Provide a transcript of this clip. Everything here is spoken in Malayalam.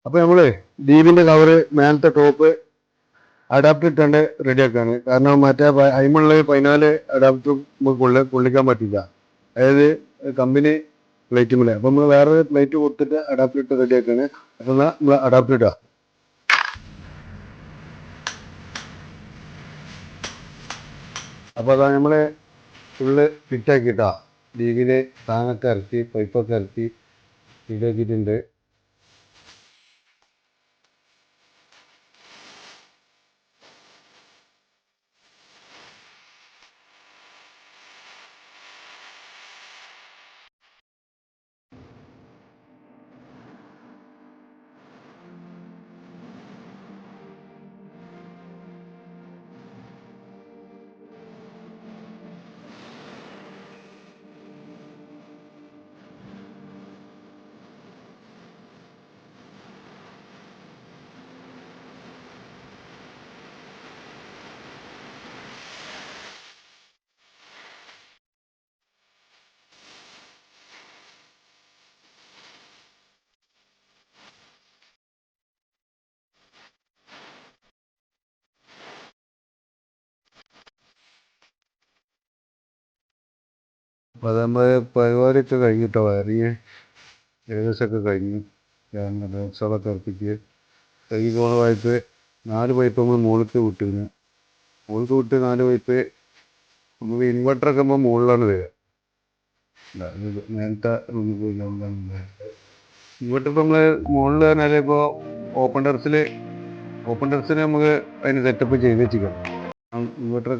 അപ്പൊ നമ്മള് ദീപിന്റെ കവറ് മേലത്തെ ടോപ്പ് അഡാപ്റ്റർ ഇട്ടാണ്ട് റെഡിയാക്കാണ്. കാരണം മറ്റേ അയിമുള്ള 14 അഡാപ്റ്റർ നമുക്ക് കൊള്ളിക്കാൻ പറ്റില്ല. അതായത് കമ്പനി പ്ലേറ്റ് മേലെ. അപ്പൊ നമ്മൾ വേറെ പ്ലേറ്റ് കൊടുത്തിട്ട് അഡാപ്റ്റർ ഇട്ട് റെഡിയാക്കാണ്. അപ്പൊ നമ്മൾ അഡാപ്റ്റർ ഇടാം. അപ്പൊ അതാ നമ്മള് ഫുള്ള് ഫിറ്റാക്കിട്ടാ. ദീപിന് താങ്ങൊക്കെ ഇറക്കി പൈപ്പൊക്കെ ഇറക്കി ഫിറ്റാക്കിയിട്ടുണ്ട്. അപ്പൊ അത് നമ്മള് പരിപാടിയൊക്കെ കഴിഞ്ഞിട്ടോ, വയറിങ് ഏകദേശമൊക്കെ കഴിഞ്ഞു. ബോക്സുകളൊക്കെ ഇറക്കിയിട്ട് കഴുകി പോകുന്ന പൈപ്പ് 4 പൈപ്പ് നമ്മൾ മുകളിലേക്ക് വിട്ടിരുന്നു. മുകളിലേക്ക് വിട്ട് 4 പൈപ്പ് നമുക്ക് ഇൻവെർട്ടറൊക്കെ നമ്മൾ മുകളിലാണ് വരിക. നേരത്തെ ഇൻവെർട്ടർ ഇപ്പം നമ്മൾ മുകളിൽ പറഞ്ഞാൽ ഇപ്പോൾ ഓപ്പൺ ടെറസിൽ നമുക്ക് അതിന് സെറ്റപ്പ് ചെയ്ത് വെച്ചിരിക്കണം. ഇൻവെർട്ടറൊക്കെ